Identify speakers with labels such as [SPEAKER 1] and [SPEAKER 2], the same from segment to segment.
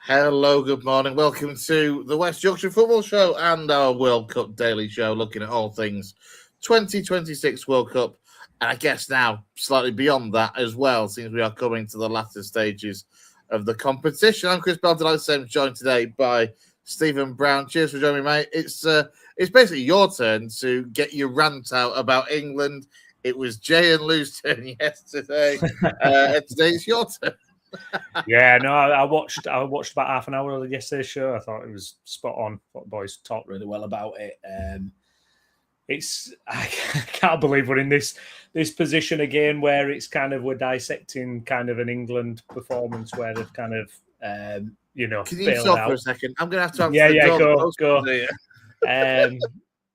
[SPEAKER 1] Hello, good morning. Welcome to the West Yorkshire Football Show and our World Cup Daily Show, looking at all things 2026 World Cup. And I guess now, slightly beyond that as well, since we are coming to the latter stages of the competition. I'm Chris Bell, delighted to say I'm joined today by Stephen Browne. Cheers for joining me, mate. It's basically your turn to get your rant out about England. It was Jay and Lou's turn yesterday, and today it's your turn.
[SPEAKER 2] I watched about half an hour of yesterday's show. I thought it was spot on. I thought the boys talked really well about it. I can't believe we're in this position again, where it's kind of we're dissecting kind of an England performance where they've kind of
[SPEAKER 1] Can you stop for a second? I'm going to have
[SPEAKER 2] go.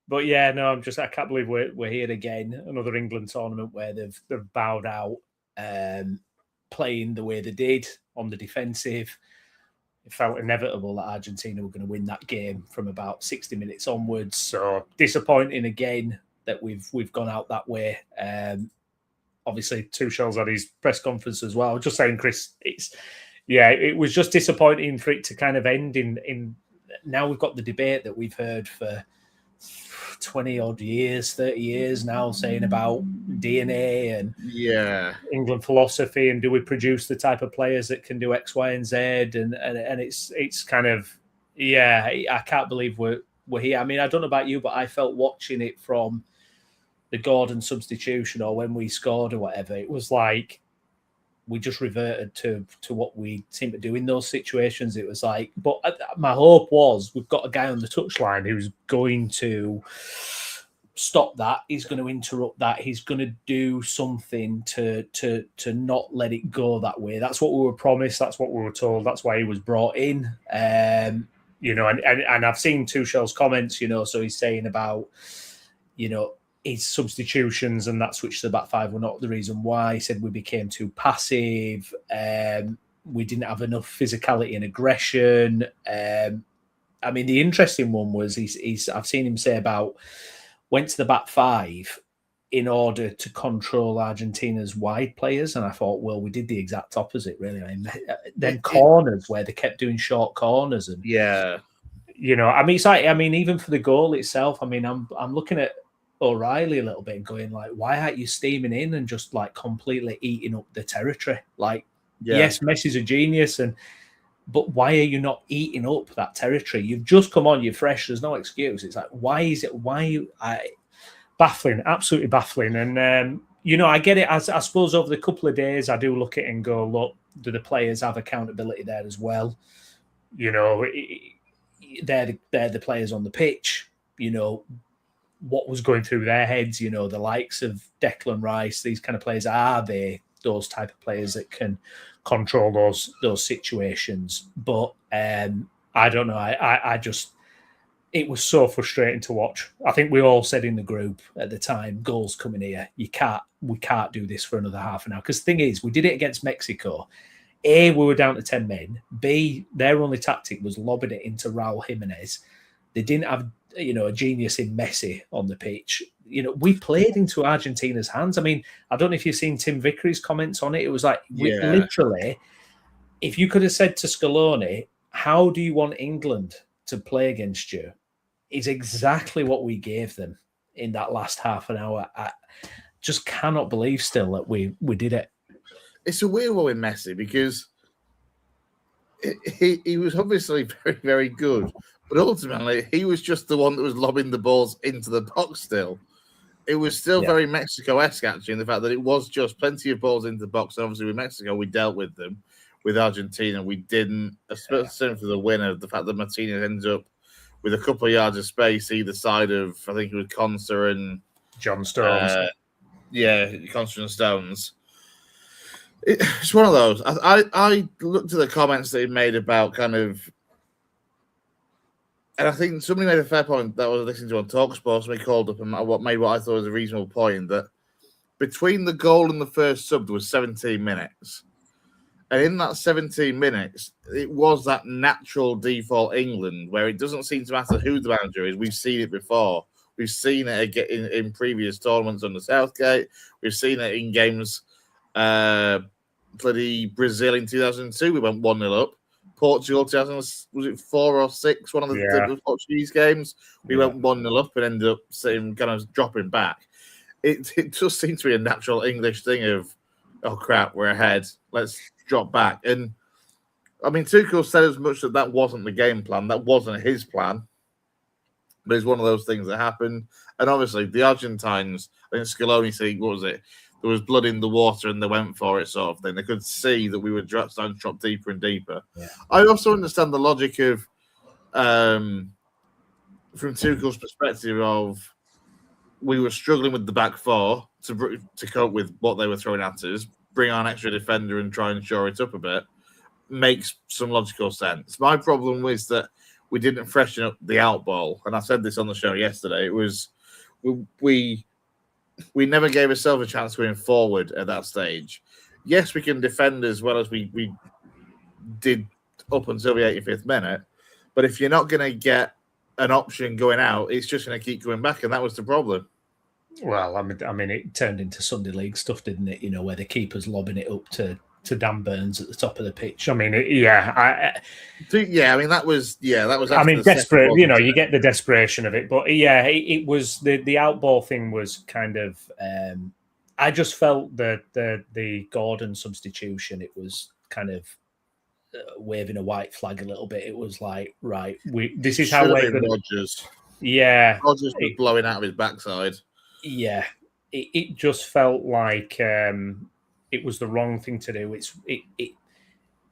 [SPEAKER 2] But yeah, no, I can't believe we're here again. Another England tournament where they've bowed out. Playing the way they did on the defensive, it felt inevitable that Argentina were going to win that game from about 60 minutes onwards. So disappointing again that we've gone out that way. Obviously, Tuchel's had his press conference as well. Just saying, Chris, it was just disappointing for it to kind of end in. Now we've got the debate that we've heard for 20 odd years, 30 years now, saying about DNA and England philosophy, and do we produce the type of players that can do X, Y, and Z? And it's kind of I can't believe we're here. I mean, I don't know about you, but I felt watching it from the Gordon substitution or when we scored or whatever, it was like we just reverted to what we seem to do in those situations. It was like, but my hope was we've got a guy on the touchline who's going to stop that. He's going to interrupt that. He's going to do something to not let it go that way. That's what we were promised. That's what we were told. That's why he was brought in. And I've seen Tuchel's comments, so he's saying about, his substitutions and that switch to the back five were not the reason why. He said we became too passive. We didn't have enough physicality and aggression. I mean, the interesting one was I've seen him say about went to the back five in order to control Argentina's wide players. And I thought, well, we did the exact opposite, really. I mean, then corners where they kept doing short corners. And it's like, even for the goal itself, I'm looking at O'Reilly a little bit and going like, why aren't you steaming in and just like completely eating up the territory? Like, yes, Messi's a genius, but why are you not eating up that territory? You've just come on, you're fresh. There's no excuse. It's like, baffling, absolutely baffling. And I get it. I suppose over the couple of days, I do look at it and go, look, do the players have accountability there as well? They're the players on the pitch. What was going through their heads, the likes of Declan Rice, these kind of players, are they those type of players that can control those situations? But I don't know. I just, it was so frustrating to watch. I think we all said in the group at the time, goals coming here. We can't do this for another half an hour. Because the thing is, we did it against Mexico. A, we were down to 10 men. B, their only tactic was lobbing it into Raul Jimenez. They didn't have a genius in Messi on the pitch. We played into Argentina's hands. I mean, I don't know if you've seen Tim Vickery's comments on it. It was like, literally, if you could have said to Scaloni, how do you want England to play against you? Is exactly what we gave them in that last half an hour. I just cannot believe still that we did it.
[SPEAKER 1] It's a weird one with Messi because he was obviously very, very good. But ultimately, he was just the one that was lobbing the balls into the box still. It was still very Mexico-esque, actually, in the fact that it was just plenty of balls into the box. And obviously, with Mexico, we dealt with them. With Argentina, we didn't. Especially for the winner, the fact that Martinez ends up with a couple of yards of space either side of, I think it was Conser and
[SPEAKER 2] John Stones.
[SPEAKER 1] Conser and Stones. It's one of those. I looked at the comments that he made about kind of. And I think somebody made a fair point that I was listening to on TalkSport. Somebody called up and what I thought was a reasonable point, that between the goal and the first sub, there was 17 minutes. And in that 17 minutes, it was that natural default England where it doesn't seem to matter who the manager is. We've seen it before. We've seen it in previous tournaments under Southgate. We've seen it in games bloody Brazil in 2002. We went 1-0 up. Portugal 2000, was it 4 or 6? One of the Portuguese games. We went 1-0 up and ended up sitting, kind of dropping back. It just seems to be a natural English thing of, oh crap, we're ahead. Let's drop back. And I mean, Tuchel said as much that wasn't the game plan. That wasn't his plan. But it's one of those things that happened. And obviously, the Argentines, I think Scaloni said, what was it? There was blood in the water and they went for it, sort of thing. They could see that we were starting to drop deeper and deeper.
[SPEAKER 2] Yeah.
[SPEAKER 1] I also understand the logic of, from Tuchel's perspective, of we were struggling with the back four to cope with what they were throwing at us, bring on an extra defender and try and shore it up a bit. Makes some logical sense. My problem was that we didn't freshen up the out ball, and I said this on the show yesterday. It was we never gave ourselves a chance going forward at that stage. Yes, we can defend as well as we did up until the 85th minute, but if you're not going to get an option going out, it's just going to keep going back, and that was the problem.
[SPEAKER 2] Well, I mean, it turned into Sunday League stuff, didn't it? You know, where the keeper's lobbing it up to Dan Burns at the top of the pitch. I mean, I mean, that was. I mean, desperate. You know, you get the desperation of it, but yeah, it was the outball thing was kind of. I just felt that the Gordon substitution, it was kind of waving a white flag a little bit. It was like, right, this is how we're going.
[SPEAKER 1] Rodgers.
[SPEAKER 2] Yeah,
[SPEAKER 1] Rodgers was blowing out of his backside.
[SPEAKER 2] Yeah, it just felt like. It was the wrong thing to do.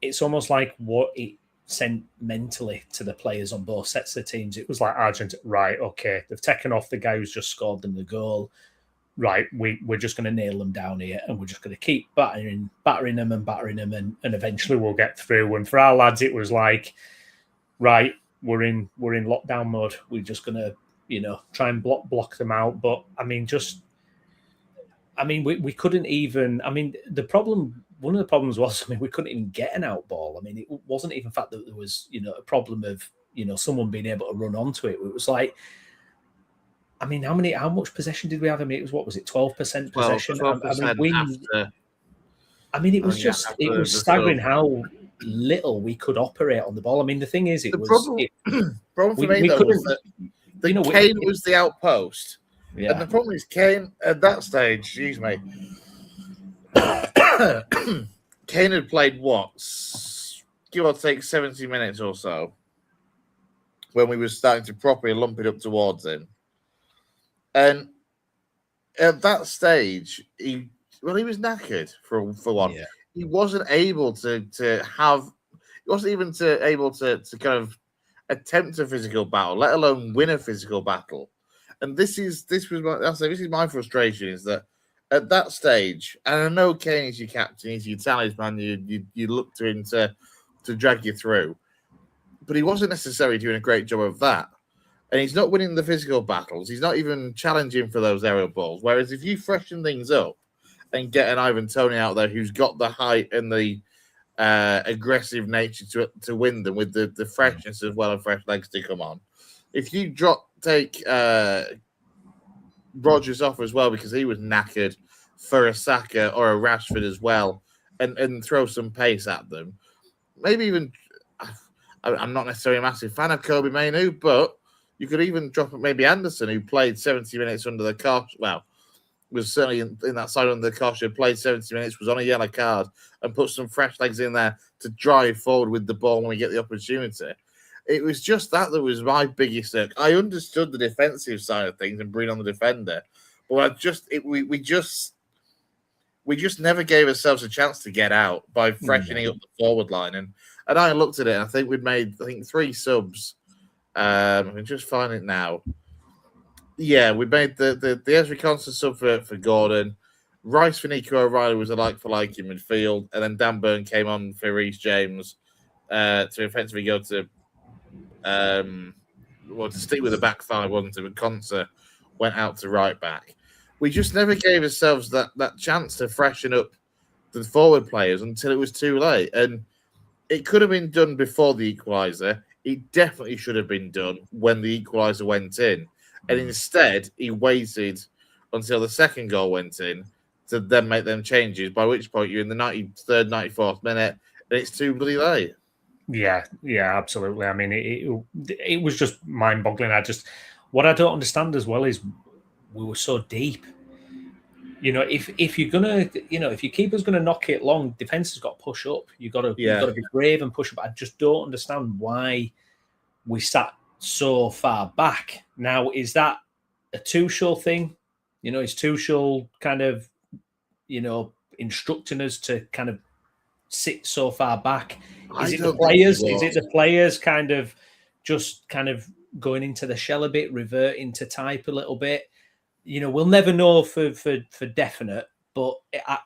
[SPEAKER 2] It's almost like what it sent mentally to the players on both sets of teams. It was like Argentina, right? Okay, they've taken off the guy who's just scored them the goal. Right, we're just going to nail them down here, and we're just going to keep battering them, and eventually we'll get through. And for our lads, it was like, right, we're in lockdown mode. We're just going to try and block them out. But I mean, we couldn't even. I mean, one of the problems was, we couldn't even get an out ball. I mean, it wasn't even the fact that there was, a problem of, someone being able to run onto it. It was like, I mean, how much possession did we have? I mean, it was, what was it, 12% possession?
[SPEAKER 1] 12%
[SPEAKER 2] it was staggering how little we could operate on the ball. I mean, the thing is,
[SPEAKER 1] problem for me though was that Kane was the outpost. Yeah. And the problem is, Kane, at that stage, excuse me, Kane had played, give or take 70 minutes or so, when we were starting to properly lump it up towards him. And at that stage, he was knackered, for one. Yeah. He wasn't able to kind of attempt a physical battle, let alone win a physical battle. And this is my frustration, is that at that stage, and I know Kane is your captain, he's your talisman, you look to him to drag you through, but he wasn't necessarily doing a great job of that. And he's not winning the physical battles. He's not even challenging for those aerial balls. Whereas if you freshen things up and get an Ivan Toney out there who's got the height and the aggressive nature to win them with the freshness as well and fresh legs to come on, if you take Rodgers off as well because he was knackered, for a Saka or a Rashford as well, and throw some pace at them. Maybe even, I'm not necessarily a massive fan of Kobe Mainoo, but you could even drop maybe Anderson, who played 70 minutes under the cosh. Well, was certainly in that side under the cosh, who played 70 minutes, was on a yellow card, and put some fresh legs in there to drive forward with the ball when we get the opportunity. It was just that was my biggest irk. I understood the defensive side of things and bring on the defender, but we just never gave ourselves a chance to get out by freshening up the forward line. And I looked at it, and I think we'd made 3 subs. I can just find it now. Yeah, we made the Ezri Konsa sub for Gordon. Rice for Nico O'Reilly was a like-for-like in midfield, and then Dan Burn came on for Reece James to effectively go to stick with the back 5, wasn't it? But Konsa went out to right back. We just never gave ourselves that chance to freshen up the forward players until it was too late. And it could have been done before the equaliser. It definitely should have been done when the equaliser went in. And instead, he waited until the second goal went in to then make them changes, by which point you're in the 93rd, 94th minute, and it's too bloody late.
[SPEAKER 2] Yeah, absolutely. I mean, it was just mind-boggling. What I don't understand as well is we were so deep. If you're gonna, if your keeper's gonna knock it long, defense has got to push up. You've got to be brave and push up. I just don't understand why we sat so far back. Now, is that a Tuchel thing? Is Tuchel kind of, instructing us to kind of sit so far back? Is it the players? Is it the players kind of going into the shell a bit, reverting to type a little bit? We'll never know for definite, but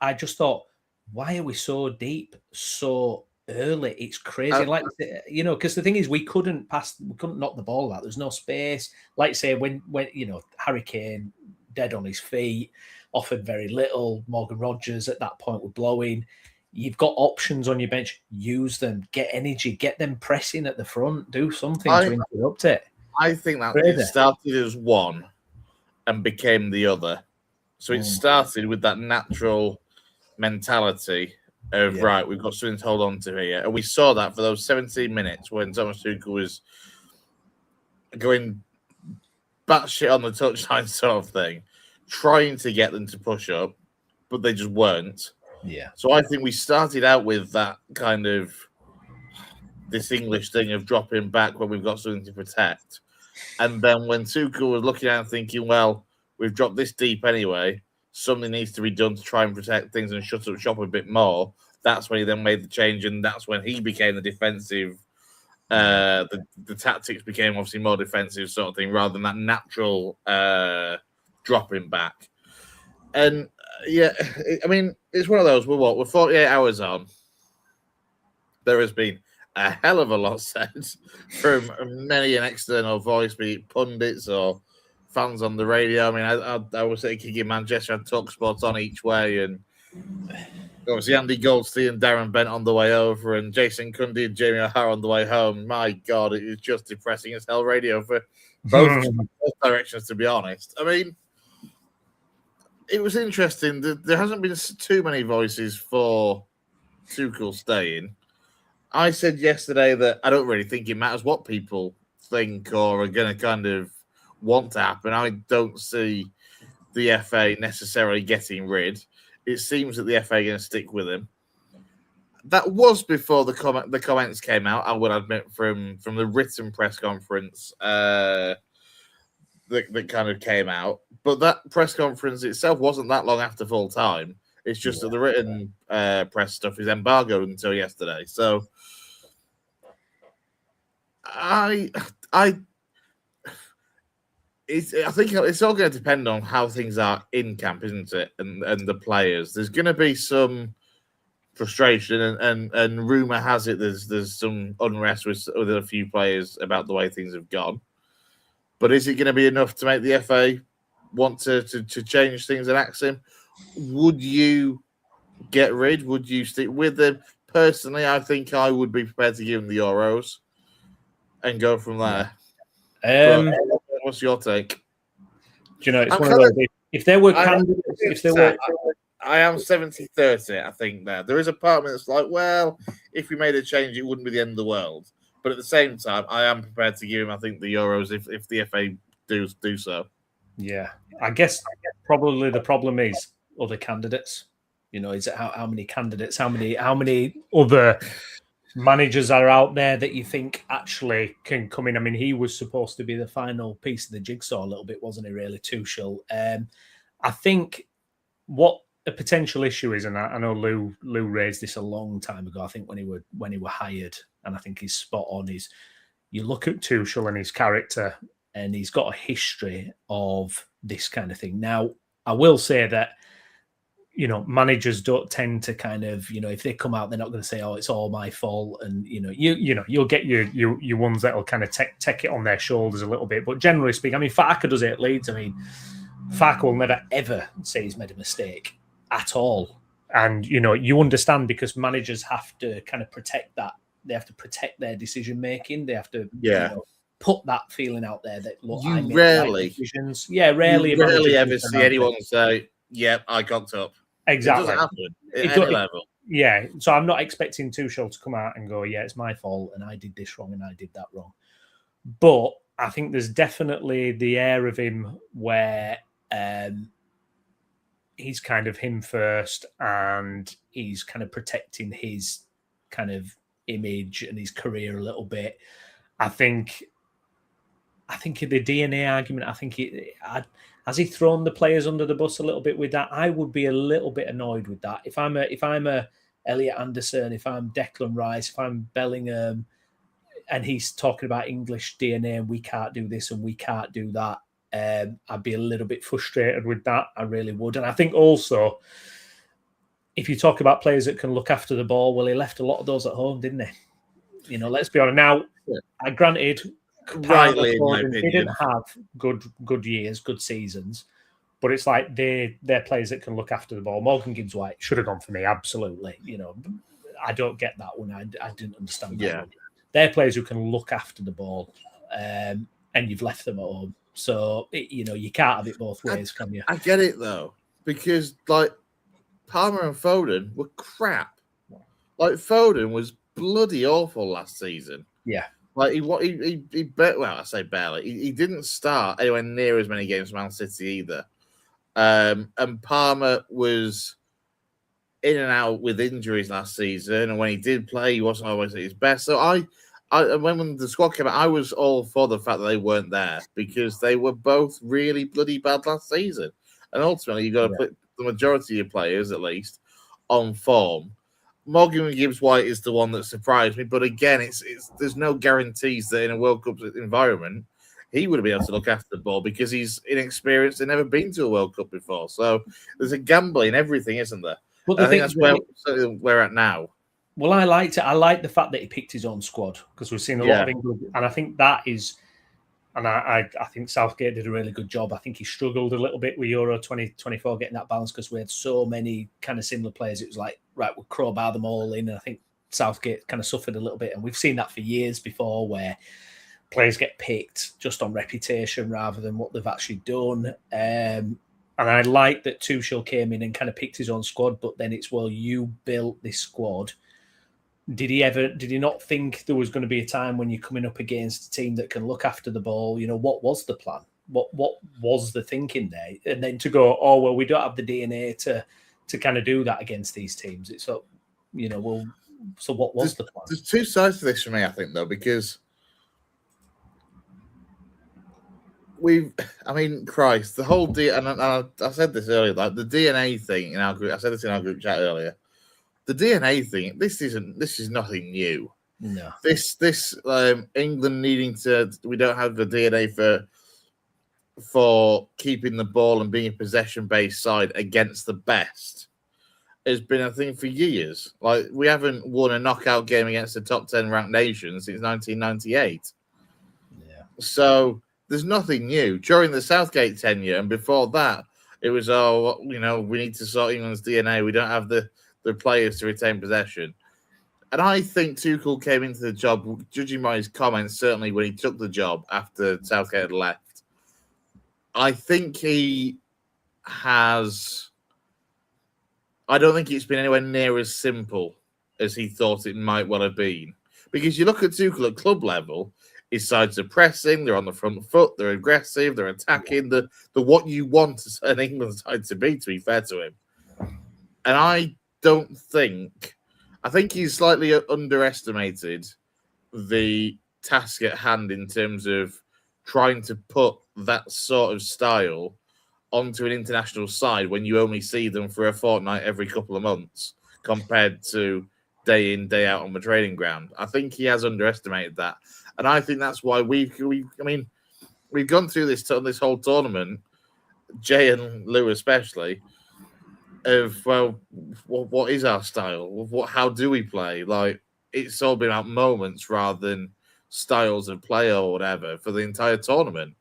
[SPEAKER 2] I just thought, why are we so deep so early? It's crazy. Because the thing is, we couldn't knock the ball out. There's no space. Like say when Harry Kane dead on his feet, offered very little. Morgan Rogers at that point were blowing. You've got options on your bench. Use them. Get energy. Get them pressing at the front. Do something to interrupt it.
[SPEAKER 1] I think that it started as one and became the other. So it started with that natural mentality of, right, we've got something to hold on to here. And we saw that for those 17 minutes when Thomas Tuchel was going batshit on the touchline sort of thing, trying to get them to push up, but they just weren't.
[SPEAKER 2] Yeah.
[SPEAKER 1] So I think we started out with that kind of this English thing of dropping back when we've got something to protect. And then when Tuchel was looking at it and thinking, well, we've dropped this deep anyway, something needs to be done to try and protect things and shut up shop a bit more. That's when he then made the change, and that's when he became the defensive. The tactics became obviously more defensive sort of thing rather than that natural dropping back. And I mean, it's one of those. We're 48 hours on. There has been a hell of a lot said from many an external voice, be it pundits or fans on the radio. I mean, I was at Kiki Manchester, had TalkSport on each way, and obviously Andy Goldstein and Darren Bent on the way over, and Jason Cundy and Jamie O'Hara on the way home. My God, it was just depressing as hell radio for both directions, to be honest. I mean, it was interesting. There hasn't been too many voices for Tuchel staying. I said yesterday that I don't really think it matters what people think or are going to kind of want to happen. I don't see the FA necessarily getting rid. It seems that the FA are going to stick with him. That was before the comments came out, I would admit, from the written press conference that kind of came out. But that press conference itself wasn't that long after full time. It's just that the written press stuff is embargoed until yesterday. So I think it's all going to depend on how things are in camp, isn't it? And the players. There's going to be some frustration, and rumor has it there's some unrest with a few players about the way things have gone. But is it going to be enough to make the FA want to change things and axe him? Would you get rid? Would you stick with him? Personally, I think I would be prepared to give him the Euros and go from there. What's your take?
[SPEAKER 2] Do you know, it's one of those. If there were candidates,
[SPEAKER 1] I am 70-30, I think there is a part of me that's like, well, if we made a change, it wouldn't be the end of the world. But at the same time, I am prepared to give him, I think, the Euros if the FA do so.
[SPEAKER 2] Yeah, I guess probably the problem is other candidates. You know, is it how many candidates, how many other managers are out there that you think actually can come in? I mean, he was supposed to be the final piece of the jigsaw a little bit, wasn't he? Really, Tuchel. I think what a potential issue is, and I know Lou raised this a long time ago. I think when he were hired, and I think he's spot on. Is you look at Tuchel and his character, and he's got a history of this kind of thing. Now, I will say that, you know, managers don't tend to kind of, you know, if they come out, they're not going to say, "Oh, it's all my fault," and you'll get your ones that will kind of take it on their shoulders a little bit. But generally speaking, I mean, Farke does it at Leeds. I mean, Farke will never ever say he's made a mistake at all, and you know, you understand because managers have to kind of protect that. They have to protect their decision making. They have to, put that feeling out there that look, I make right decisions. Yeah, rarely
[SPEAKER 1] ever see anyone say, "Yep, I cocked up."
[SPEAKER 2] Exactly.
[SPEAKER 1] It doesn't happen at any level.
[SPEAKER 2] Yeah, so I'm not expecting Tuchel to come out and go, yeah, it's my fault and I did this wrong and I did that wrong. But I think there's definitely the air of him where he's kind of him first and he's kind of protecting his kind of image and his career a little bit. I think the DNA argument, has he thrown the players under the bus a little bit with that? I would be a little bit annoyed with that. If I'm a Elliot Anderson, if I'm Declan Rice, if I'm Bellingham, and he's talking about English DNA and we can't do this and we can't do that, I'd be a little bit frustrated with that. I really would. And I think also, if you talk about players that can look after the ball, well, he left a lot of those at home, didn't he? You know, let's be honest. Now, granted,
[SPEAKER 1] rightly, in my opinion,
[SPEAKER 2] didn't have good years, good seasons, but it's like they're players that can look after the ball. Morgan Gibbs-White should have gone for me, absolutely. You know, I don't get that one. I didn't understand that one. They're players who can look after the ball, and you've left them at home. So, you can't have it both ways, can you?
[SPEAKER 1] I get it, though, because, like, Palmer and Foden were crap. Like, Foden was bloody awful last season.
[SPEAKER 2] Yeah.
[SPEAKER 1] Like, I say barely. He didn't start anywhere near as many games for Man City either. And Palmer was in and out with injuries last season, and when he did play, he wasn't always at his best. So when the squad came out, I was all for the fact that they weren't there because they were both really bloody bad last season. And ultimately, you've got to put the majority of your players, at least, on form. Morgan Gibbs-White is the one that surprised me, but again, it's there's no guarantees that in a World Cup environment he would be able to look after the ball because he's inexperienced and never been to a World Cup before. So there's a gamble in everything, isn't there? Well, I think that's where we're at now.
[SPEAKER 2] Well, I liked it. I like the fact that he picked his own squad because we've seen a lot of England, and I think that is, and I think Southgate did a really good job. I think he struggled a little bit with Euro 2024 getting that balance because we had so many kind of similar players. It was like, right, we'll crowbar them all in, and I think Southgate kind of suffered a little bit, and we've seen that for years before where players get picked just on reputation rather than what they've actually done. And I like that Tuchel came in and kind of picked his own squad, but then it's, well, you built this squad. Did he not think there was going to be a time when you're coming up against a team that can look after the ball? You know, what was the plan? What was the thinking there? And then to go, oh, well, we don't have the DNA to kind of do that against these teams. It's so, so what was the plan?
[SPEAKER 1] There's two sides to this for me, I think, though, because Christ, the whole and I said this earlier, like the DNA thing in our group. I said this in our group chat earlier. The DNA thing. This is nothing new.
[SPEAKER 2] No.
[SPEAKER 1] This England needing to. We don't have the DNA for keeping the ball and being a possession-based side against the best has been a thing for years. Like, we haven't won a knockout game against the top 10 ranked nation since 1998.
[SPEAKER 2] Yeah.
[SPEAKER 1] So there's nothing new. During the Southgate tenure and before that, it was, we need to sort England's DNA. We don't have the players to retain possession. And I think Tuchel came into the job, judging by his comments, certainly when he took the job after Southgate had left. I think he has... I don't think it's been anywhere near as simple as he thought it might well have been. Because you look at Tuchel at club level, his sides are pressing, they're on the front foot, they're aggressive, they're attacking, the what you want an England side to be fair to him. And I think he's slightly underestimated the task at hand in terms of trying to put that sort of style onto an international side when you only see them for a fortnight every couple of months compared to day in, day out on the training ground. I think he has underestimated that. And I think that's why we've gone through this whole tournament, Jay and Lou especially, of, well, what is our style? How do we play? Like, it's all been about moments rather than styles of play or whatever for the entire tournament.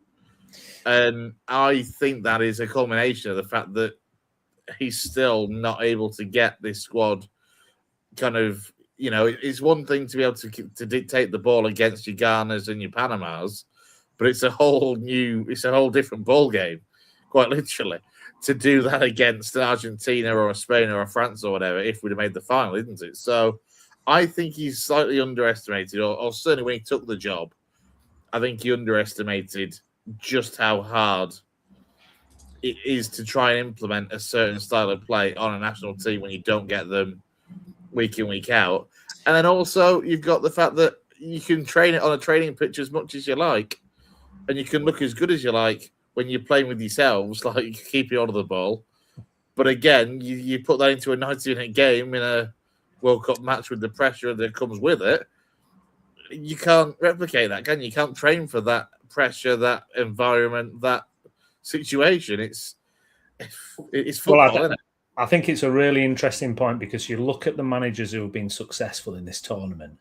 [SPEAKER 1] And I think that is a culmination of the fact that he's still not able to get this squad kind of, it's one thing to be able to dictate the ball against your Ghanas and your Panamas, but it's a whole different ball game, quite literally. to do that against an Argentina or a Spain or a France or whatever if we'd have made the final, isn't it? So I think he's slightly underestimated, or certainly when he took the job, I think he underestimated just how hard it is to try and implement a certain style of play on a national team when you don't get them week in, week out. And then also you've got the fact that you can train it on a training pitch as much as you like, and you can look as good as you like when you're playing with yourselves, like keeping on the ball. But again, you put that into a 90-minute game in a World Cup match with the pressure that comes with it. You can't replicate that, can you? You can't train for that pressure, that environment, that situation. It's football, isn't it?
[SPEAKER 2] I think it's a really interesting point because you look at the managers who have been successful in this tournament.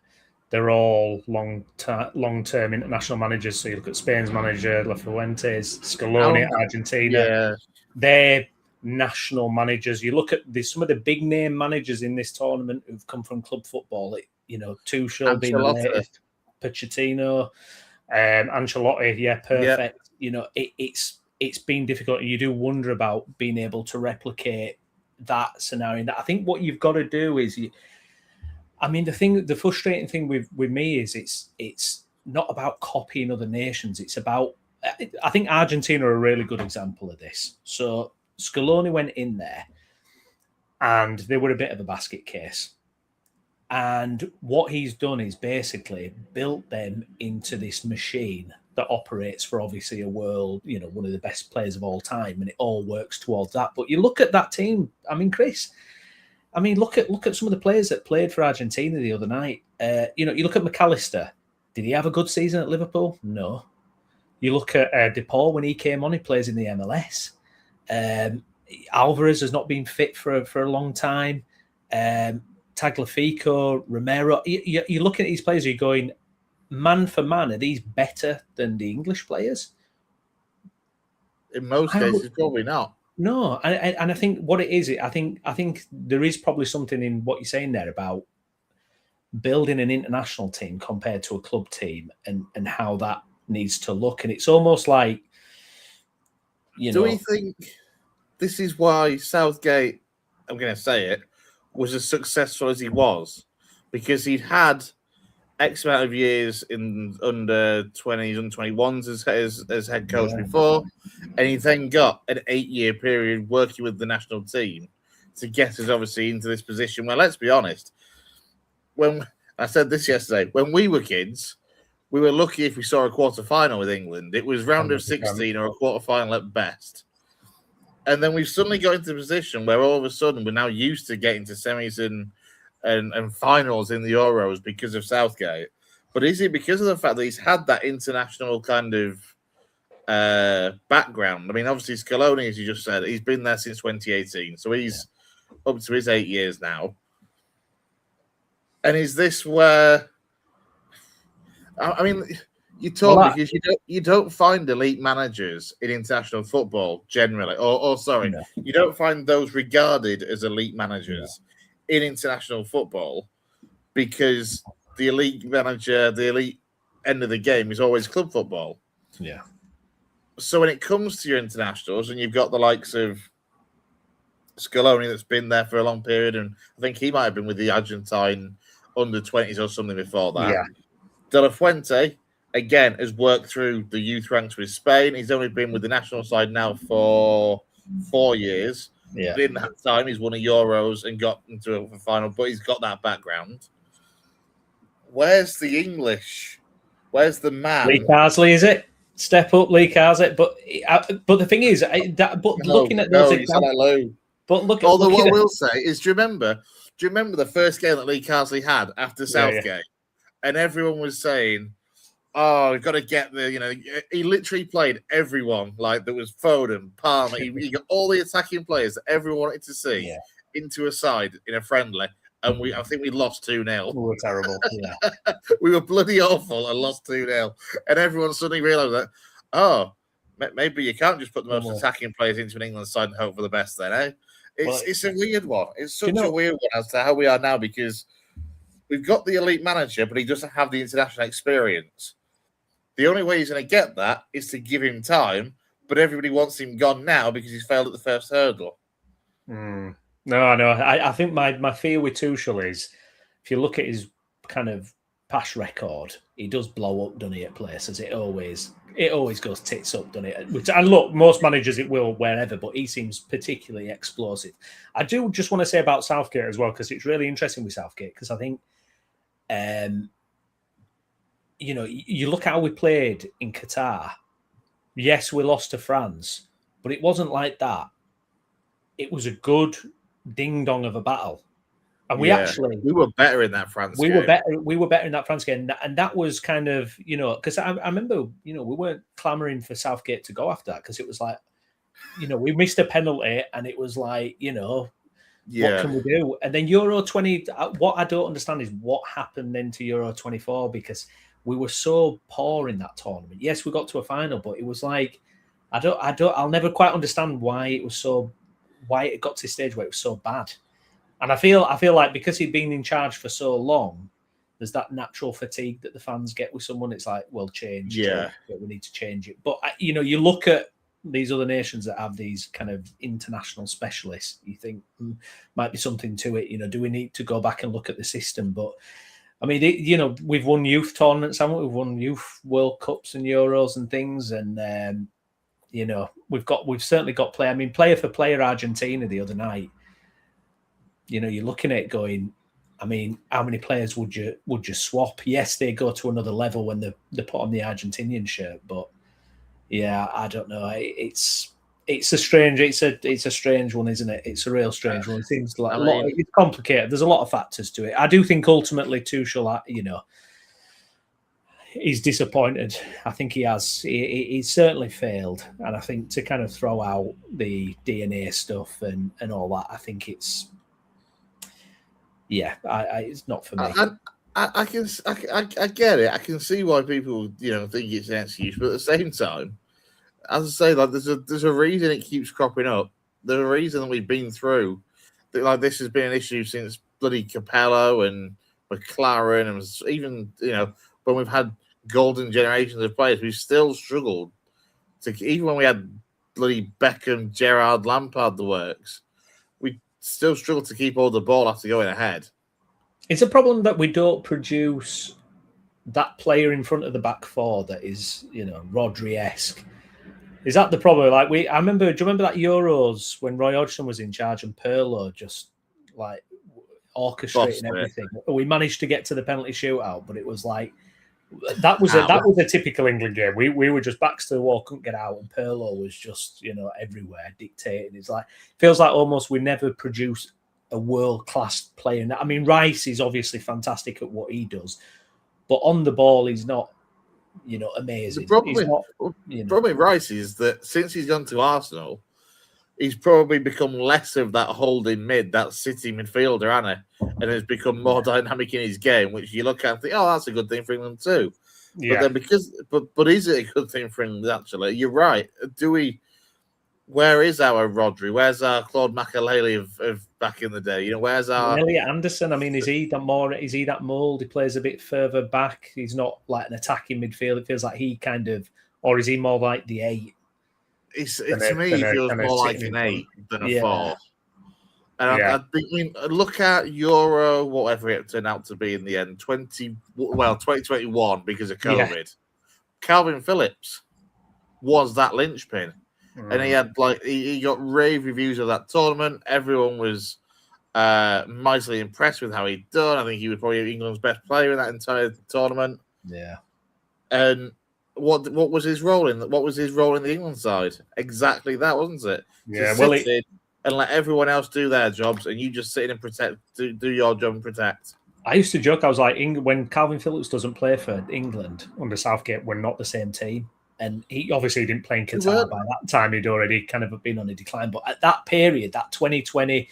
[SPEAKER 2] They're all long-term international managers. So you look at Spain's manager, La Fuentes, Scaloni, Argentina.
[SPEAKER 1] Yeah.
[SPEAKER 2] They're national managers. You look at some of the big-name managers in this tournament who've come from club football. Tuchel being the latest, Pochettino, Ancelotti. Yeah, perfect. Yeah. It's been difficult. You do wonder about being able to replicate that scenario. I think what you've got to do is, the frustrating thing with me is it's not about copying other nations. It's about, I think Argentina are a really good example of this. So Scaloni went in there and they were a bit of a basket case. And what he's done is basically built them into this machine that operates for obviously a world, one of the best players of all time, and it all works towards that. But you look at that team, Chris, look at some of the players that played for Argentina the other night. You look at McAllister. Did he have a good season at Liverpool? No. You look at De Paul when he came on, he plays in the MLS. Alvarez has not been fit for a long time. Tagliafico, Romero. You look at these players, you're going, man for man, are these better than the English players?
[SPEAKER 1] In most cases, probably not.
[SPEAKER 2] No, and I think what it is, I think there is probably something in what you're saying there about building an international team compared to a club team and how that needs to look. And it's almost like,
[SPEAKER 1] Do we think this is why Southgate, I'm going to say it, was as successful as he was? Because he'd had X amount of years in under 20s and 21s as head coach before, and he then got an 8-year period working with the national team to get us obviously into this position where, let's be honest, when I said this yesterday, when we were kids, we were lucky if we saw a quarter-final with England. It was round of 16 or a quarter-final at best. And then we've suddenly got into a position where all of a sudden we're now used to getting to semis and finals in the Euros because of Southgate. But is it because of the fact that he's had that international kind of background? Obviously Scaloni, as you just said, he's been there since 2018. So he's up to his 8 years now. And is this where... you talk because you don't find elite managers in international football generally, you don't find those regarded as elite managers in international football because the elite manager, the elite end of the game is always club football.
[SPEAKER 2] Yeah.
[SPEAKER 1] So when it comes to your internationals, and you've got the likes of Scaloni that's been there for a long period, and I think he might have been with the Argentine under 20s or something before that.
[SPEAKER 2] Yeah.
[SPEAKER 1] De La Fuente, again, has worked through the youth ranks with Spain. He's only been with the national side now for 4 years.
[SPEAKER 2] Yeah.
[SPEAKER 1] In that time, he's won a Euros and got into a final, but he's got that background. Where's the English? Where's the man?
[SPEAKER 2] Lee Carsley, is it? Step up, Lee Carsley. But the thing is, looking at those examples, what
[SPEAKER 1] I will say is, do you remember the first game that Lee Carsley had after Southgate? Yeah. And everyone was saying, "Oh, we've got to get he literally played everyone. Like there was Foden, Palmer. He got all the attacking players that everyone wanted to see into a side in a friendly. And I think we lost 2-0.
[SPEAKER 2] We were terrible. Yeah.
[SPEAKER 1] We were bloody awful and lost 2-0. And everyone suddenly realised that, maybe you can't just put the most attacking players into an England side and hope for the best then, eh? It's a weird one. It's such a weird one as to how we are now because we've got the elite manager, but he doesn't have the international experience. The only way he's going to get that is to give him time, but everybody wants him gone now because he's failed at the first hurdle.
[SPEAKER 2] No. I think my fear with Tuchel is, if you look at his kind of past record, he does blow up, doesn't he, at places? It always goes tits up, doesn't it? And look, most managers it will wherever, but he seems particularly explosive. I do just want to say about Southgate as well, because it's really interesting with Southgate, because I think, you look at how we played in Qatar. Yes, we lost to France, but it wasn't like that. It was a good ding-dong of a battle. And we
[SPEAKER 1] were better in that France game.
[SPEAKER 2] We were better in that France game. And that was kind of, because I remember, we weren't clamouring for Southgate to go after that, because it was like, we missed a penalty and it was like, what can we do? And then Euro 20, what I don't understand is what happened then to Euro 24, because we were so poor in that tournament. Yes, we got to a final, but it was like, I'll never quite understand why it got to the stage where it was so bad. And I feel like because he'd been in charge for so long, there's that natural fatigue that the fans get with someone. It's like, well, change.
[SPEAKER 1] Yeah.
[SPEAKER 2] We need to change it. But, you look at these other nations that have these kind of international specialists, you think might be something to it. Do we need to go back and look at the system? But, I mean, we've won youth tournaments, haven't we? We've won youth World Cups and Euros and things. And, we've certainly got play. I mean, player for player Argentina the other night. You're looking at it going, I mean, how many players would you swap? Yes, they go to another level when they put on the Argentinian shirt, but yeah, I don't know. It's a strange one, isn't it? It's a real strange one. It seems like it's complicated. There's a lot of factors to it. I do think ultimately Tuchel, he's disappointed. I think he has. He's certainly failed, and I think to kind of throw out the DNA stuff and all that, I think it's. Yeah, it's not for me.
[SPEAKER 1] I get it. I can see why people, think it's an excuse, but at the same time, as I say, like there's a reason it keeps cropping up. There's a reason that we've been through. Like this has been an issue since bloody Capello and McLaren, and even when we've had golden generations of players, we've still struggled to. Even when we had bloody Beckham, Gerrard, Lampard, the works. Still struggle to keep all the ball after going ahead.
[SPEAKER 2] It's a problem that we don't produce that player in front of the back four that is, Rodri-esque. Is that the problem? Like do you remember that Euros when Roy Hodgson was in charge and Pirlo just like orchestrating everything? We managed to get to the penalty shootout, but it was like that was a typical England game. We were just backs to the wall, couldn't get out, and Pirlo was just everywhere dictating. It's like feels like almost we never produce a world class player. I mean, Rice is obviously fantastic at what he does, but on the ball he's not amazing.
[SPEAKER 1] The problem with Rice is that since he's gone to Arsenal, he's probably become less of that holding mid, that city midfielder, and has become more dynamic in his game, which you look at and think, oh, that's a good thing for England too. Yeah. But is it a good thing for England actually? You're right. Where is our Rodri? Where's our Claude Makelele of back in the day? Where's our
[SPEAKER 2] Elliot Anderson? I mean, is he that mould? He plays a bit further back. He's not like an attacking midfield. It feels like he kind of, or is he more like the 8?
[SPEAKER 1] To me, it feels more like an 8 than a 4. And I think, look at Euro, whatever it turned out to be in the end, 2021 because of COVID. Yeah. Calvin Phillips was that linchpin. And he had he got rave reviews of that tournament. Everyone was mightily impressed with how he'd done. I think he was probably England's best player in that entire tournament.
[SPEAKER 2] Yeah.
[SPEAKER 1] And what was his role in the England side? Exactly that, wasn't it?
[SPEAKER 2] Yeah.
[SPEAKER 1] And let everyone else do their jobs, and you just sit in and protect, do your job and protect.
[SPEAKER 2] I used to joke. I was like, when Calvin Phillips doesn't play for England under Southgate, we're not the same team. And he obviously didn't play in Qatar by that time. He'd already kind of been on a decline. But at that period, that 2020,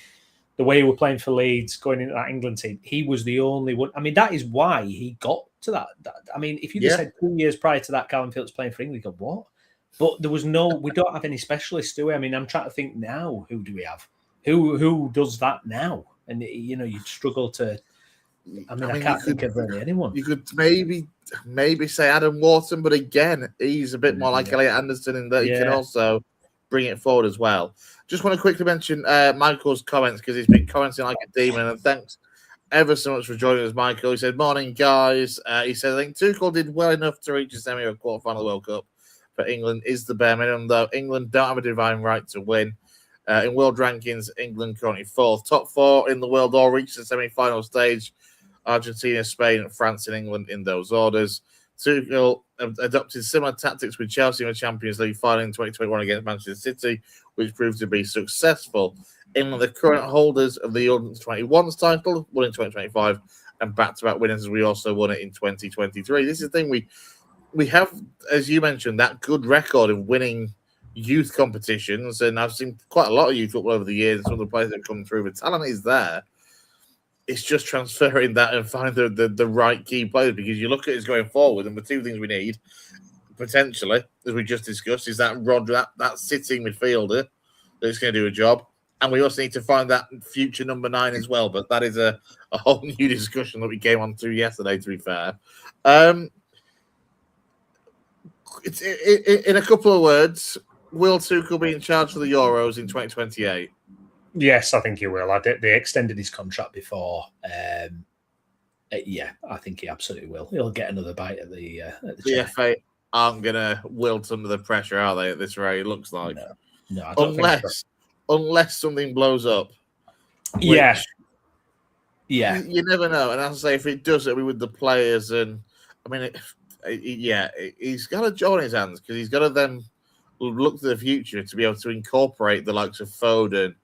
[SPEAKER 2] the way he was playing for Leeds, going into that England team, he was the only one. I mean, that is why he got to that. I mean, if you just said 2 years prior to that, Calvin Phillips playing for England, you go, what? But there was we don't have any specialists, do we? I mean, I'm trying to think now, who do we have? Who does that now? And, you'd struggle to I mean, I can't think of really anyone.
[SPEAKER 1] You could maybe say Adam Wharton, but again, he's a bit more like Elliot Anderson in that he can also bring it forward as well. Just want to quickly mention Michael's comments because he's been commenting like a demon, and thanks ever so much for joining us, Michael. He said, "Morning, guys." He said, "I think Tuchel did well enough to reach a semi or quarterfinal of the World Cup. For England is the bare minimum, though. England don't have a divine right to win. In world rankings, England currently fourth. Top four in the world all reached the semi-final stage. Argentina, Spain, France, and England in those orders. Tuchel adopted similar tactics with Chelsea in the Champions League final in 2021 against Manchester City, which proved to be successful. England, the current holders of the Under-21s title, won in 2025, and back-to-back winners, as we also won it in 2023. This is the thing, we have, as you mentioned, that good record of winning youth competitions, and I've seen quite a lot of youth football over the years. Some of the players that come through, the talent is there. It's just transferring that and finding the right key players, because you look at us going forward, and the two things we need potentially, as we just discussed, is that that sitting midfielder that's going to do a job, and we also need to find that future number 9 as well. But that is a whole new discussion that we came on to yesterday. To be fair, in a couple of words, will Tuchel be in charge of the Euros in 2028?
[SPEAKER 2] Yes, I think he will. They extended his contract before. Yeah, I think he absolutely will. He'll get another bite at the
[SPEAKER 1] the FA aren't going to wilt under the pressure, are they, at this rate? It looks like.
[SPEAKER 2] No, I don't think so.
[SPEAKER 1] Unless something blows up.
[SPEAKER 2] Yeah.
[SPEAKER 1] You never know. And as I say, if it does, it'll be with the players. And I mean, he's got a job on his hands, because he's got to then look to the future to be able to incorporate the likes of Foden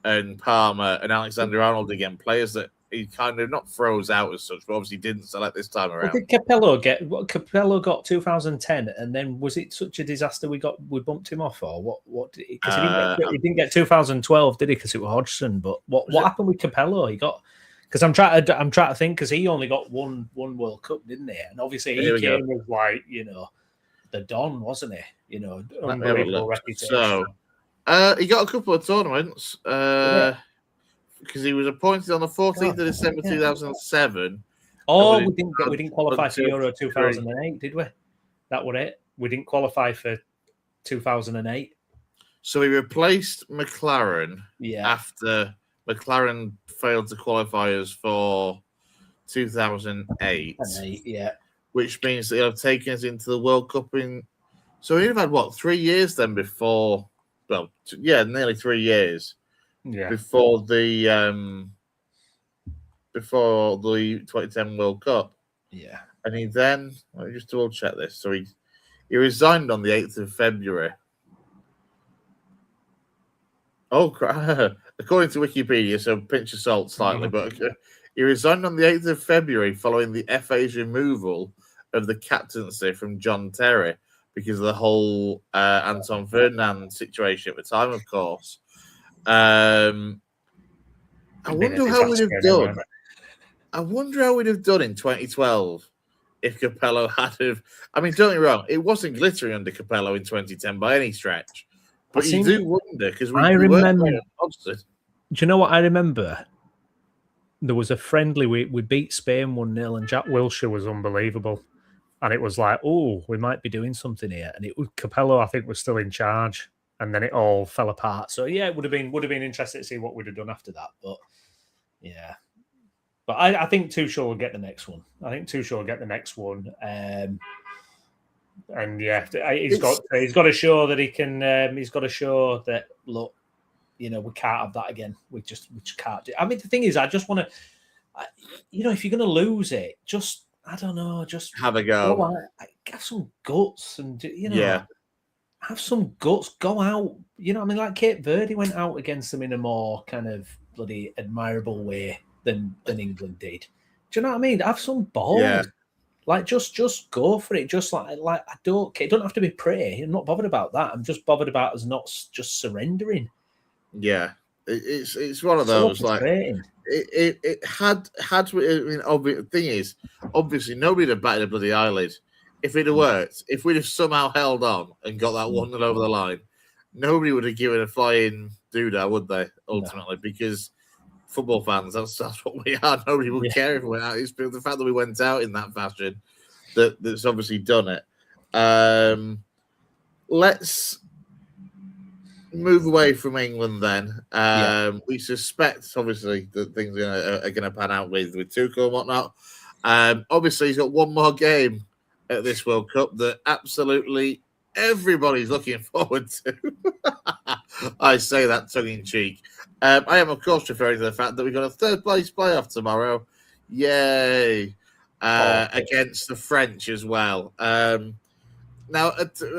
[SPEAKER 1] and Palmer and Alexander-Arnold again, players that he kind of not froze out as such, but obviously didn't select this time around.
[SPEAKER 2] Did Capello get what Capello got 2010, and then was it such a disaster we bumped him off, or what? Because he didn't get 2012, did he? Because it was Hodgson. But what happened with Capello? He got, because I'm trying to think, because he only got one World Cup, didn't he? And obviously he came with, like, the Don, wasn't he? Unbelievable reputation.
[SPEAKER 1] So he got a couple of tournaments because he was appointed on the 14th of December 2007.
[SPEAKER 2] Oh, we didn't qualify for Euro 2008, did we? That was it. We didn't qualify for 2008.
[SPEAKER 1] So he replaced McLaren after McLaren failed to qualify us for 2008. Which means that he'll have taken us into the World Cup in. So he'd have had 3 years then before. Well, nearly 3 years. Yeah. Before the 2010 World Cup.
[SPEAKER 2] Yeah.
[SPEAKER 1] And he then, let me just double check this. So he resigned on the 8th of February. Oh, according to Wikipedia, so pinch of salt slightly, but he resigned on the 8th of February following the FA's removal of the captaincy from John Terry because of the whole Anton Ferdinand situation at the time, of course. I wonder how we'd have done. I wonder how we'd have done in 2012 if Capello had have. I mean, don't get me wrong, it wasn't glittering under Capello in 2010 by any stretch. But you do wonder, because
[SPEAKER 2] I remember. Do you know what I remember? There was a friendly, we beat Spain 1-0, and Jack Wilshere was unbelievable. And it was like, oh, we might be doing something here. And it was Capello, I think, was still in charge. And then it all fell apart. So yeah, it would have been interesting to see what we'd have done after that. But yeah. But I think Tuchel will get the next one. And yeah, he's got to show that he can. He's got to show that, look, we can't have that again. We just can't do. I mean, the thing is, I just want to, if you're going to lose it, just I don't know, just
[SPEAKER 1] have a go.
[SPEAKER 2] Have some guts, and have some guts. Go out. I mean, like Cape Verde went out against them in a more kind of bloody admirable way than England did. Do you know what I mean? Have some balls. Yeah. Like, just go for it. Just like I don't care. It don't have to be pretty. I'm not bothered about that. I'm just bothered about us not just surrendering.
[SPEAKER 1] Yeah, it's one of those. Like it had. I mean, the thing is, obviously, nobody would have batted a bloody eyelid if it had worked. If we'd have somehow held on and got that 1-0 over the line, nobody would have given a flying doodah, would they? Ultimately, because football fans. That's what we are. Nobody would care if we went out. It's the fact that we went out in that fashion that's obviously done it. Let's move away from England then. We suspect, obviously, that things are going to pan out with Tuchel and whatnot. Obviously, he's got one more game at this World Cup that absolutely everybody's looking forward to. I say that tongue-in-cheek. I am, of course, referring to the fact that we've got a third-place playoff tomorrow. Yay! Against the French as well. Now,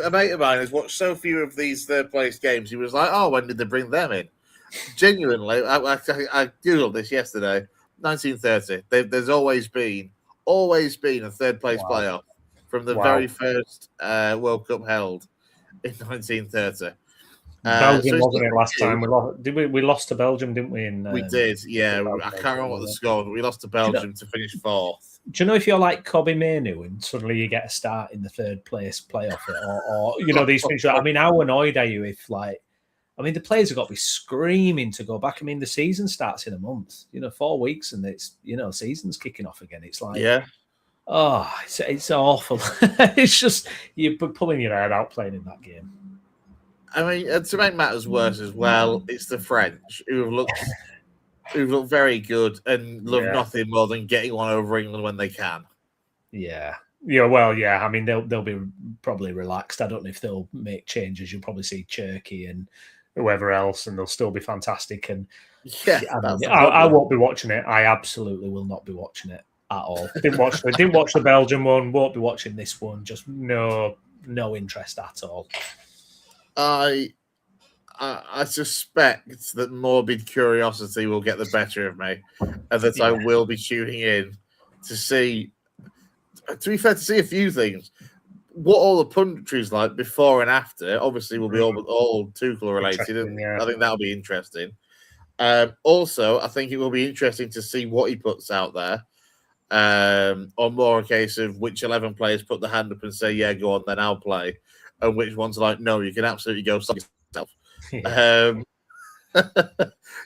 [SPEAKER 1] a mate of mine has watched so few of these third-place games, he was like, oh, when did they bring them in? Genuinely, I Googled this yesterday, 1930. There's always been a third-place playoff from the very first World Cup held in 1930.
[SPEAKER 2] Belgium wasn't it last time? We lost to Belgium, didn't we?
[SPEAKER 1] We did, yeah. I can't remember what the score was, but we lost to Belgium to finish fourth.
[SPEAKER 2] Do you know if you're like Kobe Mainoo and suddenly you get a start in the third place playoff, or these things? I mean, how annoyed are you if the players have got to be screaming to go back. I mean, the season starts in a month, 4 weeks, and it's season's kicking off again. It's like, oh, it's awful. It's just you're pulling your hair out playing in that game.
[SPEAKER 1] I mean, to make matters worse as well, it's the French who've looked very good and love nothing more than getting one over England when they can.
[SPEAKER 2] Yeah. I mean, they'll be probably relaxed. I don't know if they'll make changes. You'll probably see Cherky and whoever else, and they'll still be fantastic. And I won't be watching it. I absolutely will not be watching it at all. Didn't watch the Belgium one. Won't be watching this one. Just no interest at all.
[SPEAKER 1] I suspect that morbid curiosity will get the better of me, and that I will be tuning in to see. To be fair, to see a few things. What all the punditry's like before and after, obviously, will be all Tuchel related. And I think that'll be interesting. Also, I think it will be interesting to see what he puts out there. Or more a case of which 11 players put the hand up and say, yeah, go on, then I'll play. And which ones are like, no, you can absolutely go suck yourself. You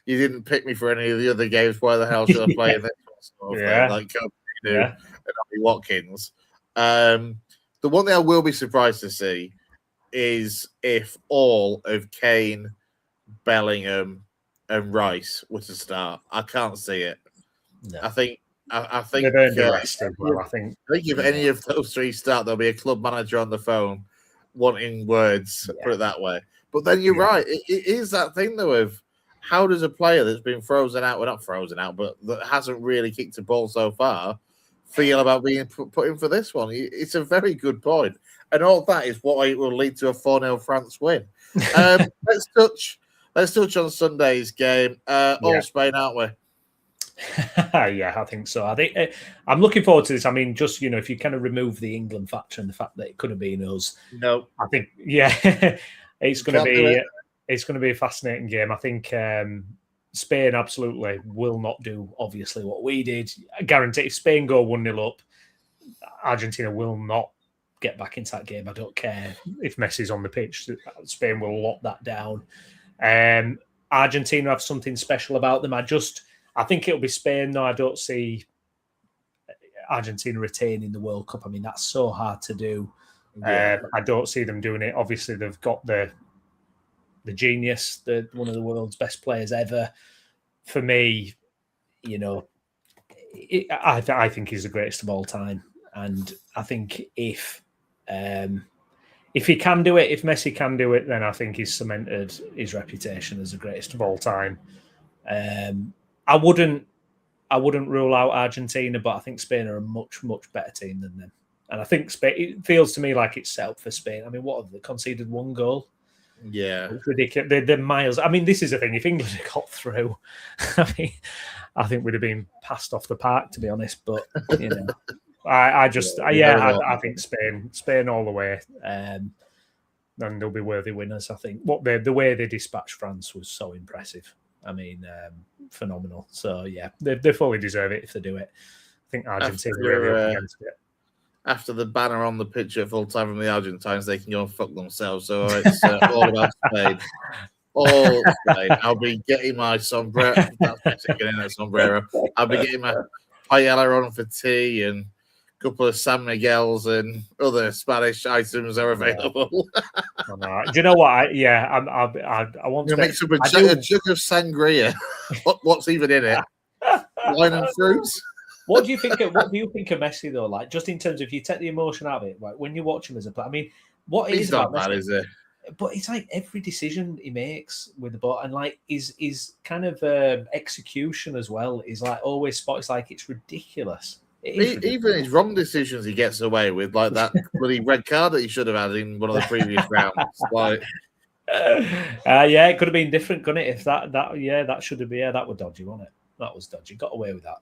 [SPEAKER 1] didn't pick me for any of the other games. Why the hell should I play in this one? Sort of thing, like Kobe and Ollie Watkins. The one thing I will be surprised to see is if all of Kane, Bellingham, and Rice were to start. I can't see it. No. I think
[SPEAKER 2] they've earned the rest as well. I think
[SPEAKER 1] if any of those three start, there'll be a club manager on the phone wanting words, put it that way. But then you're right. It is that thing, though, of how does a player that's been frozen out, well, not frozen out, but that hasn't really kicked a ball so far, feel about being put in for this one? It's a very good point. And all that is what will lead to a 4-0 France win. Let's touch on Sunday's game. All Spain, aren't we?
[SPEAKER 2] Yeah, I think so. I think I'm looking forward to this. I mean, just if you kind of remove the England factor and the fact that it could have been us,
[SPEAKER 1] no,
[SPEAKER 2] I think it's going to be a fascinating game. I think Spain absolutely will not do obviously what we did. I guarantee if Spain go 1-0 up, Argentina will not get back into that game. I don't care if Messi's on the pitch. Spain will lock that down. Argentina have something special about them. I think it'll be Spain, though. I don't see Argentina retaining the World Cup. I mean, that's so hard to do. I don't see them doing it. Obviously, they've got the genius, one of the world's best players ever. For me, I think he's the greatest of all time. And I think if he can do it, if Messi can do it, then I think he's cemented his reputation as the greatest of all time. I wouldn't rule out Argentina, but I think Spain are a much, much better team than them. And I think Spain, it feels to me like it's set up for Spain. I mean, what have they conceded? 1 goal?
[SPEAKER 1] Yeah.
[SPEAKER 2] It's ridiculous. They're miles. I mean, this is the thing. If England had got through, I think we'd have been passed off the park, to be honest. But, I think Spain all the way. And they'll be worthy winners, I think. The way they dispatched France was so impressive. I mean, phenomenal. So, they fully deserve it if they do it. I think Argentina really up against it.
[SPEAKER 1] After the banner on the pitch at full time from the Argentines, they can go and fuck themselves. So it's all about Spain. all day. I'll be getting my sombrero. That's Messi getting a sombrero. I'll be getting my paella on for tea, and a couple of San Miguel's and other Spanish items are available.
[SPEAKER 2] Do you know what? I want to
[SPEAKER 1] mix up a jug of sangria. What's even in it? Wine and fruits.
[SPEAKER 2] What do you think of Messi though? Like, just in terms of, if you take the emotion out of it, like when you watch him as a player, I mean, what
[SPEAKER 1] He's
[SPEAKER 2] is
[SPEAKER 1] not
[SPEAKER 2] about
[SPEAKER 1] bad,
[SPEAKER 2] Messi?
[SPEAKER 1] is he?
[SPEAKER 2] But it's like every decision he makes with the ball, and like his kind of execution as well is like always spot. It's like it's ridiculous.
[SPEAKER 1] Even his wrong decisions he gets away with, like that bloody red card that he should have had in one of the previous rounds. Like,
[SPEAKER 2] yeah, it could have been different, couldn't it? If that should have been, that was dodgy, wasn't it? That was dodgy. Got away with that.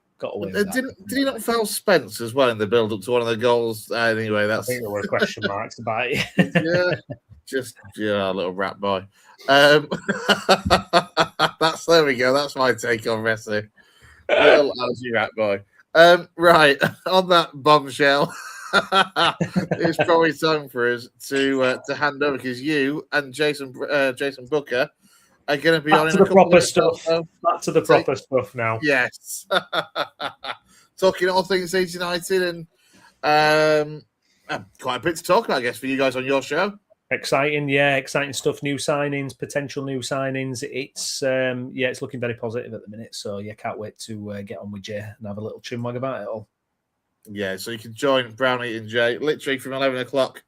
[SPEAKER 1] Did he not foul Spence as well in the build up to one of the goals? Anyway,
[SPEAKER 2] I think there were question marks about it.
[SPEAKER 1] A little rat boy. There we go. That's my take on Messi. Little lousy rat boy. Right, on that bombshell, it's probably time for us to hand over, because you and Jason Booker are going to be on
[SPEAKER 2] to the proper stuff. Back to the proper stuff now.
[SPEAKER 1] Yes, talking all things Leeds United, and quite a bit to talk about, I guess, for you guys on your show.
[SPEAKER 2] Exciting stuff. New signings, potential new signings. It's looking very positive at the minute. So can't wait to get on with Jay and have a little chinwag about it all. Yeah,
[SPEAKER 1] so you can join Browne and Jay literally from 11 o'clock.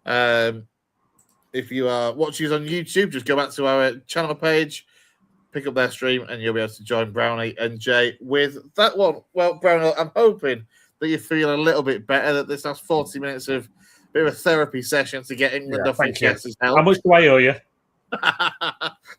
[SPEAKER 1] If you are watching us on YouTube, just go back to our channel page, pick up their stream, and you'll be able to join Browne and Jay with that one. Well, Browne, I'm hoping that you feel a little bit better, that this last 40 minutes of bit of a therapy session to get England off your chest has helped.
[SPEAKER 2] How much do I owe you?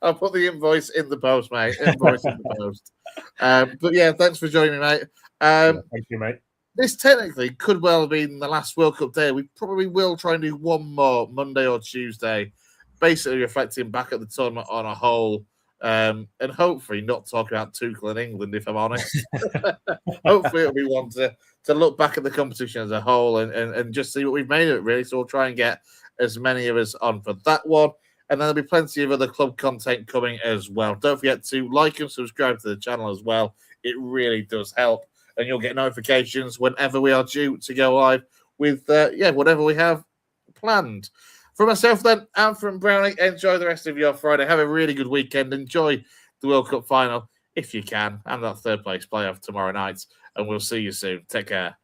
[SPEAKER 1] I'll put the invoice in the post, mate. Invoice in the post. But yeah, thanks for joining me, mate.
[SPEAKER 2] Thank you, mate.
[SPEAKER 1] This technically could well have been the last World Cup day. We probably will try and do one more Monday or Tuesday, basically reflecting back at the tournament on a whole, and hopefully not talk about Tuchel in England, if I'm honest. Hopefully it'll be one to look back at the competition as a whole and just see what we've made of it, really. So we'll try and get as many of us on for that one. And then there'll be plenty of other club content coming as well. Don't forget to like and subscribe to the channel as well. It really does help. And you'll get notifications whenever we are due to go live with, whatever we have planned. For myself then, and from Brownie, enjoy the rest of your Friday. Have a really good weekend. Enjoy the World Cup final, if you can, and that third place playoff tomorrow night. And we'll see you soon. Take care.